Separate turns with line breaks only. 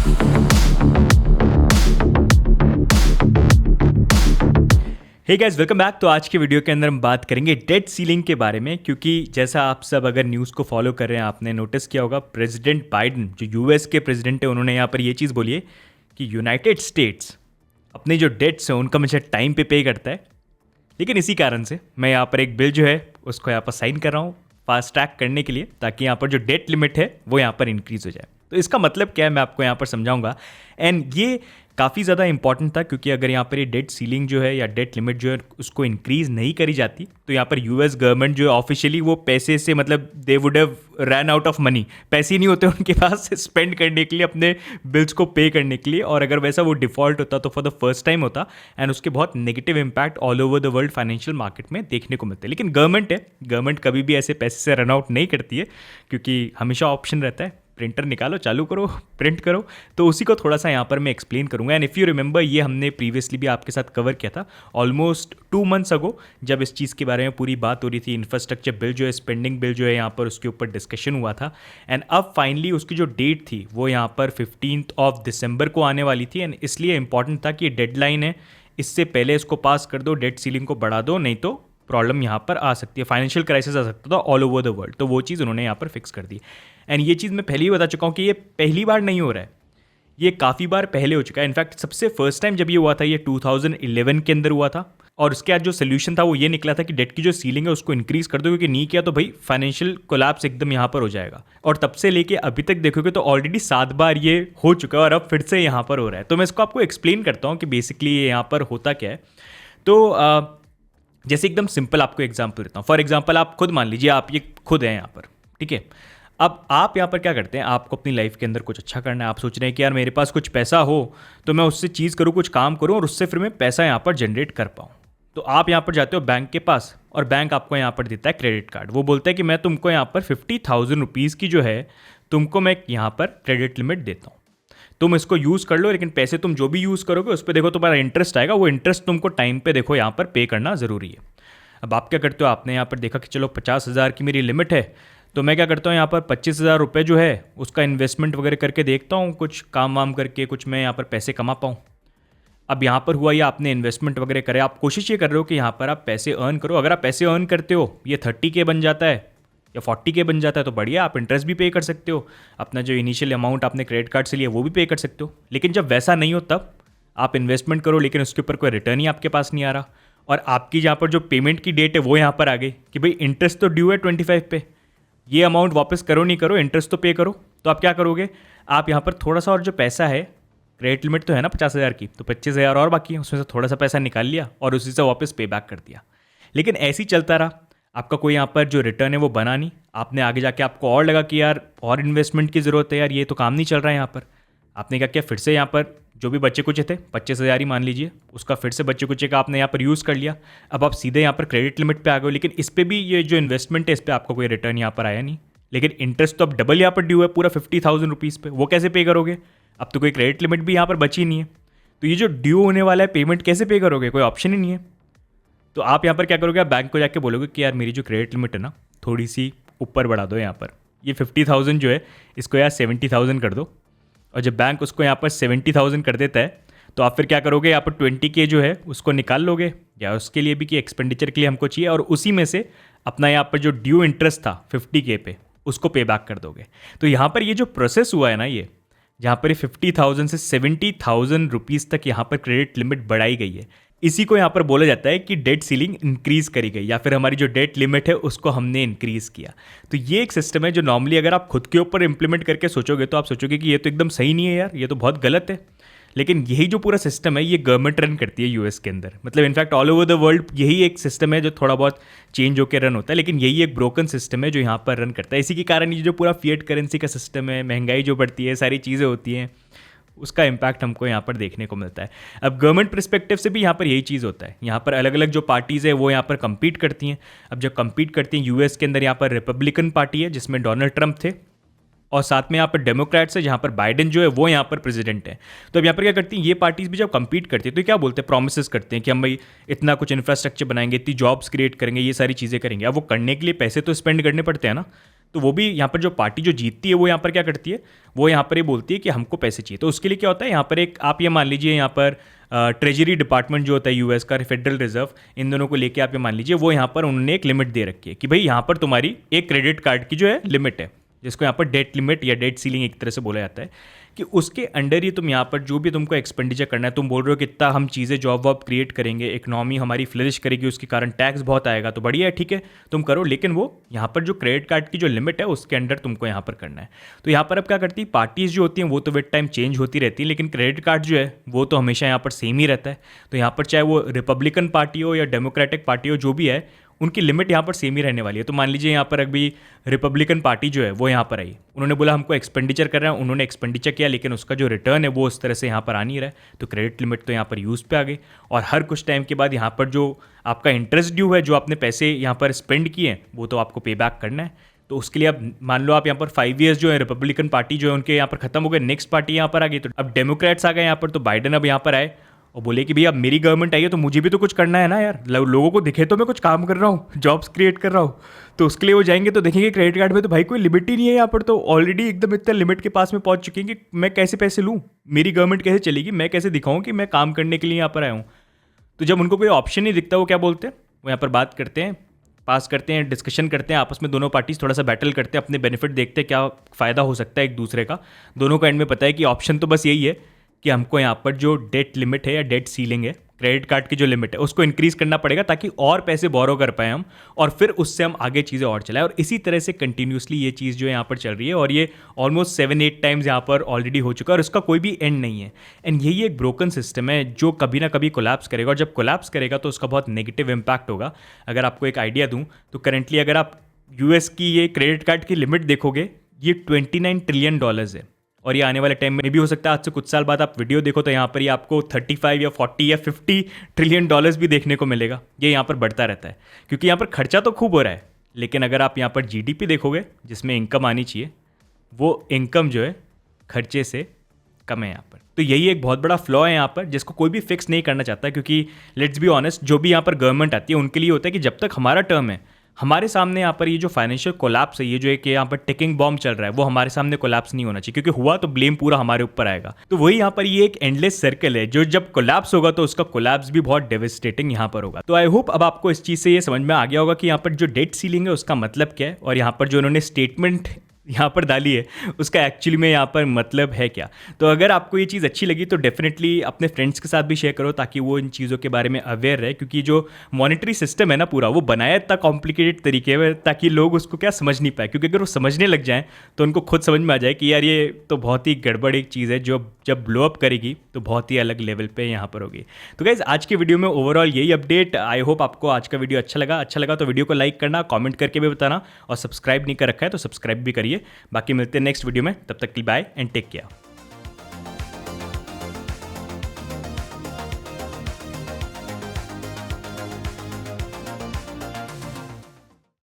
Hey guys, welcome back. तो आज के वीडियो के अंदर हम बात करेंगे डेट सीलिंग के बारे में, क्योंकि जैसा आप सब अगर न्यूज़ को फॉलो कर रहे हैं, आपने नोटिस किया होगा प्रेसिडेंट बाइडन जो यूएस के प्रेसिडेंट है, उन्होंने यहाँ पर ये चीज़ बोली है कि यूनाइटेड स्टेट्स अपने जो डेट्स हैं उनका हमेशा टाइम पे करता है। लेकिन इसी कारण से मैं यहाँ पर एक बिल जो है उसको यहाँ पर साइन कर रहा हूँ फास्ट ट्रैक करने के लिए, ताकि यहाँ पर जो डेट लिमिट है वो यहाँ पर इंक्रीज़ हो जाए। तो इसका मतलब क्या है मैं आपको यहाँ पर समझाऊंगा। एंड ये काफ़ी ज़्यादा इंपॉर्टेंट था, क्योंकि अगर यहाँ पर ये डेट सीलिंग जो है या डेट लिमिट जो है उसको इंक्रीज़ नहीं करी जाती तो यहाँ पर यूएस गवर्नमेंट जो है ऑफिशियली वो पैसे से, मतलब they would have run out of money, पैसे ही नहीं होते उनके पास स्पेंड करने के लिए, अपने बिल्स को पे करने के लिए। और अगर वैसा वो डिफ़ॉल्ट होता तो फॉर द फर्स्ट टाइम होता, एंड उसके बहुत negative impact all over the world financial market में देखने को मिलते हैं। लेकिन गवर्नमेंट है, गवर्नमेंट कभी भी ऐसे पैसे से रन आउट नहीं करती है, क्योंकि हमेशा ऑप्शन रहता है प्रिंटर निकालो, चालू करो, प्रिंट करो। तो उसी को थोड़ा सा यहाँ पर मैं एक्सप्लेन करूँगा। एंड इफ़ यू रिमेंबर, ये हमने प्रीवियसली भी आपके साथ कवर किया था ऑलमोस्ट 2 मंथ्स अगो, जब इस चीज़ के बारे में पूरी बात हो रही थी। इंफ्रास्ट्रक्चर बिल जो है, स्पेंडिंग बिल जो है, यहाँ पर उसके ऊपर डिस्कशन हुआ था। एंड अब फाइनली उसकी जो डेट थी वो यहाँ पर 15 दिसंबर को आने वाली थी। एंड इसलिए इंपॉर्टेंट था कि ये डेडलाइन है, इससे पहले इसको पास कर दो, डेट सीलिंग को बढ़ा दो, नहीं तो प्रॉब्लम यहाँ पर आ सकती है, फाइनेंशियल क्राइसिस आ सकता था ऑल ओवर द वर्ल्ड। तो वो चीज़ उन्होंने यहाँ पर फिक्स कर दी। एंड ये चीज़ मैं पहले ही बता चुका हूँ कि ये पहली बार नहीं हो रहा है, ये काफ़ी बार पहले हो चुका है। इनफैक्ट सबसे फर्स्ट टाइम जब ये हुआ था ये 2011 के अंदर हुआ था। और उसके बाद जो सोल्यूशन था वो ये निकला था कि डेट की जो सीलिंग है उसको इंक्रीज़ कर दो, क्योंकि नहीं किया तो भाई फाइनेंशियल कोलैप्स एकदम यहाँ पर हो जाएगा। और तब से लेके अभी तक देखोगे तो ऑलरेडी 7 बार ये हो चुका है और अब फिर से यहाँ पर हो रहा है। तो मैं इसको आपको एक्सप्लेन करता हूँ कि बेसिकली ये यहाँ पर होता क्या है। तो जैसे एकदम सिंपल आपको एग्जांपल देता हूँ। फॉर एग्जांपल आप खुद मान लीजिए, आप ये खुद हैं यहाँ पर, ठीक है। अब आप यहाँ पर क्या करते हैं, आपको अपनी लाइफ के अंदर कुछ अच्छा करना है, आप सोच रहे हैं कि यार मेरे पास कुछ पैसा हो तो मैं उससे चीज़ करूँ, कुछ काम करूँ और उससे फिर मैं पैसा यहाँ पर जनरेट कर पाऊँ। तो आप यहाँ पर जाते हो बैंक के पास और बैंक आपको यहाँ पर देता है क्रेडिट कार्ड। वो बोलता है कि मैं तुमको यहाँ पर 50,000 रुपीज़ की जो है तुमको मैं यहाँ पर क्रेडिट लिमिट देता हूँ, तुम इसको यूज़ कर लो, लेकिन पैसे तुम जो भी यूज़ करोगे उस पर देखो तुम्हारा इंटरेस्ट आएगा, वो इंटरेस्ट तुमको टाइम पे देखो यहाँ पर पे करना ज़रूरी है। अब आप क्या करते हो, आपने यहाँ पर देखा कि चलो 50,000 की मेरी लिमिट है, तो मैं क्या करता हूँ यहाँ पर 25,000 रुपये जो है उसका इन्वेस्टमेंट वगैरह करके देखता हूँ, कुछ काम वाम करके कुछ मैं यहाँ पर पैसे कमा पाऊँ। अब यहाँ पर हुआ या आपने इन्वेस्टमेंट वगैरह करे, आप कोशिश ये कर रहे हो कि यहाँ पर आप पैसे अर्न करो। अगर आप पैसे अर्न करते हो, ये 30K बन जाता है या 40K बन जाता है तो बढ़िया, आप इंटरेस्ट भी पे कर सकते हो, अपना जो इनिशियल अमाउंट आपने क्रेडिट कार्ड से लिया वो भी पे कर सकते हो। लेकिन जब वैसा नहीं हो तब आप इन्वेस्टमेंट करो, लेकिन उसके ऊपर कोई रिटर्न ही आपके पास नहीं आ रहा, और आपकी जहाँ पर जो पेमेंट की डेट है वो यहाँ पर आ गई कि भाई इंटरेस्ट तो ड्यू है 25 पे, ये अमाउंट वापस करो नहीं करो, इंटरेस्ट तो पे करो। तो आप क्या करोगे, आप यहाँ पर थोड़ा सा और जो पैसा है, क्रेडिट लिमिट तो है ना 50,000 की, तो 25,000 और बाकी है, उसमें से थोड़ा सा पैसा निकाल लिया और उसी से वापस पे बैक कर दिया। लेकिन ऐसे ही चलता रहा, आपका कोई यहाँ पर जो रिटर्न है वो बना नहीं। आपने आगे जाके आपको और लगा कि यार और इन्वेस्टमेंट की ज़रूरत है, यार ये तो काम नहीं चल रहा है यहाँ पर। आपने क्या किया, फिर से यहाँ पर जो भी बच्चे कुचे थे 25,000 ही मान लीजिए, उसका फिर से बच्चे कुचे का आपने यहाँ पर यूज़ कर लिया। अब आप सीधे यहाँ पर क्रेडिट लिमिट पे आ गए, लेकिन इस पर भी ये जो इन्वेस्टमेंट है इस पर आपको कोई रिटर्न यहाँ पर आया नहीं, लेकिन इंटरेस्ट तो अब डबल यहाँ पर ड्यू है पूरा 50,000 रुपीज़ पे, वो कैसे पे करोगे, अब तो कोई क्रेडिट लिमिट भी यहाँ पर बची नहीं है। तो ये जो ड्यू होने वाला है पेमेंट कैसे पे करोगे, कोई ऑप्शन ही नहीं है। तो आप यहाँ पर क्या करोगे, आप बैंक को जाके बोलोगे कि यार मेरी जो क्रेडिट लिमिट है ना थोड़ी सी ऊपर बढ़ा दो, यहाँ पर ये 50,000 जो है इसको यार 70,000 कर दो। और जब बैंक उसको यहाँ पर 70,000 कर देता है तो आप फिर क्या करोगे, यहाँ पर 20K जो है उसको निकाल लोगे, या उसके लिए भी कि एक्सपेंडिचर के लिए हमको चाहिए, और उसी में से अपना यहाँ पर जो ड्यू इंटरेस्ट था 50K पे उसको पे बैक कर दोगे। तो यहाँ पर ये जो प्रोसेस हुआ है ना, ये जहाँ पर 50,000 से 70,000 रुपीज़ तक यहाँ पर क्रेडिट लिमिट बढ़ाई गई है, इसी को यहाँ पर बोला जाता है कि डेट सीलिंग इंक्रीज़ करी गई, या फिर हमारी जो डेट लिमिट है उसको हमने इंक्रीज़ किया। तो ये एक सिस्टम है जो नॉर्मली अगर आप खुद के ऊपर इंप्लीमेंट करके सोचोगे तो आप सोचोगे कि ये तो एकदम सही नहीं है यार, ये तो बहुत गलत है। लेकिन यही जो पूरा सिस्टम है ये गवर्नमेंट रन करती है यूएस के अंदर, मतलब in fact all over the world यही एक सिस्टम है जो थोड़ा बहुत चेंज होकर रन होता है, लेकिन यही एक ब्रोकन सिस्टम है जो यहाँ पर रन करता है। इसी के कारण ये जो पूरा फिएट करेंसी का सिस्टम है, महंगाई जो बढ़ती है, सारी चीज़ें होती हैं, उसका इम्पैक्ट हमको यहाँ पर देखने को मिलता है। अब गवर्नमेंट पर्सपेक्टिव से भी यहाँ पर यही चीज़ होता है, यहाँ पर अलग अलग जो पार्टीज़ है वो यहाँ पर कम्पीट करती हैं। अब जब कम्पीट करती हैं यूएस के अंदर, यहाँ पर रिपब्लिकन पार्टी है जिसमें डोनाल्ड ट्रंप थे, और साथ में यहाँ पर डेमोक्रेट्स है जहाँ पर बाइडेन जो है वो यहाँ पर प्रेसिडेंट है। तो अब यहाँ पर क्या करती हैं ये पार्टीज भी, जब कम्पीट करती है तो क्या बोलते हैं, प्रोमिस करते हैं कि हम भाई इतना कुछ इंफ्रास्ट्रक्चर बनाएंगे, इतनी जॉब्स क्रिएट करेंगे, ये सारी चीज़ें करेंगे। अब वो करने के लिए पैसे तो स्पेंड करने पड़ते हैं ना। तो वो भी यहाँ पर जो पार्टी जो जीतती है वो यहाँ पर क्या करती है, वो यहाँ पर ये बोलती है कि हमको पैसे चाहिए। तो उसके लिए क्या होता है, यहाँ पर एक आप ये मान लीजिए यहाँ पर ट्रेजरी डिपार्टमेंट जो होता है यूएस का, फेडरल रिजर्व, इन दोनों को लेके आप ये मान लीजिए वो यहाँ पर उन्होंने एक लिमिट दे रखी है कि भाई यहाँ पर तुम्हारी एक क्रेडिट कार्ड की जो है लिमिट है, जिसको यहाँ पर डेट लिमिट या डेट सीलिंग एक तरह से बोला जाता है, कि उसके अंडर ही तुम यहाँ पर जो भी तुमको एक्सपेंडिचर करना है, तुम बोल रहे हो कि इतना हम चीज़ें जॉब वॉब क्रिएट करेंगे, इकोनॉमी हमारी फ्लरिश करेगी, उसके कारण टैक्स बहुत आएगा, तो बढ़िया है, ठीक है तुम करो, लेकिन वो यहाँ पर जो क्रेडिट कार्ड की जो लिमिट है उसके अंडर तुमको यहाँ पर करना है। तो यहाँ पर अब क्या करती है, पार्टीज़ जो होती हैं वो तो विद टाइम चेंज होती रहती है, लेकिन क्रेडिट कार्ड जो है वो तो हमेशा यहाँ पर सेम ही रहता है। तो यहाँ पर चाहे वो रिपब्लिकन पार्टी हो या डेमोक्रेटिक पार्टी हो, जो भी है उनकी लिमिट यहाँ पर सेम ही रहने वाली है। तो मान लीजिए यहाँ पर अभी रिपब्लिकन पार्टी जो है वो यहाँ पर आई, उन्होंने बोला हमको एक्सपेंडिचर कर रहे हैं, उन्होंने एक्सपेंडिचर किया, लेकिन उसका जो रिटर्न है वो उस तरह से यहाँ पर आ नहीं रहा है, तो क्रेडिट लिमिट तो यहाँ पर यूज़ पे आ गई। और हर कुछ टाइम के बाद यहाँ पर जो आपका इंटरेस्ट ड्यू है, जो आपने पैसे यहाँ पर स्पेंड किए हैं, वो तो आपको पे बैक करना है। तो उसके लिए अब मान लो आप यहाँ पर 5 ईयर्स जो है रिपब्लिकन पार्टी जो है उनके यहाँ पर खत्म हो गए, नेक्स्ट पार्टी यहाँ पर आ गई, तो अब डेमोक्रेट्स आ गए यहाँ पर। तो बाइडन अब यहाँ पर आए और बोले कि भैया अब मेरी गवर्नमेंट आई है तो मुझे भी तो कुछ करना है ना यार, लोगों को दिखे तो मैं कुछ काम कर रहा हूँ, जॉब्स क्रिएट कर रहा हूँ। तो उसके लिए वो जाएंगे तो देखेंगे क्रेडिट कार्ड में तो भाई कोई लिमिट ही नहीं है, यहाँ पर तो ऑलरेडी एकदम इतना लिमिट के पास में पहुँच चुके हैं कि मैं कैसे पैसे लूँ, मेरी गवर्नमेंट कैसे चलेगी, मैं कैसे दिखाऊँ कि मैं काम करने के लिए यहाँ पर आया हूँ। तो जब उनको कोई ऑप्शन नहीं दिखता, वो क्या बोलते हैं, वो यहाँ पर बात करते हैं, पास करते हैं, डिस्कशन करते हैं आपस में, दोनों पार्टीज थोड़ा सा बैटल करते हैं, अपने बेनिफिट देखते हैं क्या फ़ायदा हो सकता है एक दूसरे का। दोनों को एंड में पता है कि ऑप्शन तो बस यही है कि हमको यहाँ पर जो डेट लिमिट है या डेट सीलिंग है, क्रेडिट कार्ड की जो लिमिट है उसको इंक्रीज़ करना पड़ेगा ताकि और पैसे बोरो कर पाए हम, और फिर उससे हम आगे चीज़ें और चलाएं। और इसी तरह से कंटिन्यूसली ये चीज़ जो है यहाँ पर चल रही है, और ये ऑलमोस्ट 7-8 टाइम्स यहाँ पर ऑलरेडी हो चुका है, और इसका कोई भी एंड नहीं है। एंड यही एक ब्रोकन सिस्टम है जो कभी ना कभी कोलैप्स करेगा, और जब कोलैप्स करेगा तो उसका बहुत नेगेटिव इम्पैक्ट होगा। अगर आपको एक आइडिया दूँ तो करेंटली अगर आप यूएस की ये क्रेडिट कार्ड की लिमिट देखोगे, ये $29 ट्रिलियन है, और ये आने वाले टाइम में भी हो सकता है, आज से कुछ साल बाद आप वीडियो देखो तो यहाँ पर ये आपको 35 या 40 या 50 ट्रिलियन डॉलर्स भी देखने को मिलेगा। ये यहाँ पर बढ़ता रहता है क्योंकि यहाँ पर खर्चा तो खूब हो रहा है, लेकिन अगर आप यहाँ पर जीडीपी देखोगे जिसमें इनकम आनी चाहिए, वो इनकम जो है खर्चे से कम है यहाँ पर। तो यही एक बहुत बड़ा फ्लॉ है यहाँ पर, जिसको कोई भी फिक्स नहीं करना चाहता, क्योंकि लेट्स बी ऑनेस्ट, जो भी यहाँ पर गवर्नमेंट आती है उनके लिए होता है कि जब तक हमारा टर्म है, हमारे सामने यहाँ पर ये जो फाइनेंशियल कोलैप्स है, ये जो एक यहाँ पर टिकिंग बॉम्ब चल रहा है, वो हमारे सामने कोलैप्स नहीं होना चाहिए, क्योंकि हुआ तो ब्लेम पूरा हमारे ऊपर आएगा। तो वही यहाँ पर ये एक एंडलेस सर्कल है, जो जब कोलैप्स होगा तो उसका कोलैप्स भी बहुत डेविस्टेटिंग यहाँ पर होगा। तो आई होप अब आपको इस चीज़ से ये समझ में आ गया होगा कि यहाँ पर जो डेट सीलिंग है उसका मतलब क्या है, और यहाँ पर जो उन्होंने स्टेटमेंट यहाँ पर डाली है उसका एक्चुअली में यहाँ पर मतलब है क्या। तो अगर आपको ये चीज़ अच्छी लगी तो डेफिनेटली अपने फ्रेंड्स के साथ भी शेयर करो, ताकि वो इन चीज़ों के बारे में अवेयर रहे, क्योंकि जो मॉनेटरी सिस्टम है ना पूरा, वो बनाया इतना कॉम्प्लिकेटेड तरीके में ताकि लोग उसको क्या समझ नहीं पाए, क्योंकि अगर वो समझने लग जाएँ तो उनको खुद समझ में आ जाए कि यार ये तो बहुत ही गड़बड़ एक चीज़ है, जो जब ब्लो अप करेगी तो बहुत ही अलग लेवल पे यहाँ पर होगी। तो गाइस आज की वीडियो में ओवरऑल यही अपडेट। आई होप आपको आज का वीडियो अच्छा लगा तो वीडियो को लाइक करना, कमेंट करके भी बताना, और सब्सक्राइब नहीं कर रखा है तो सब्सक्राइब भी करिए। बाकी मिलते हैं नेक्स्ट वीडियो में, तब तक के लिए बाय एंड टेक केयर।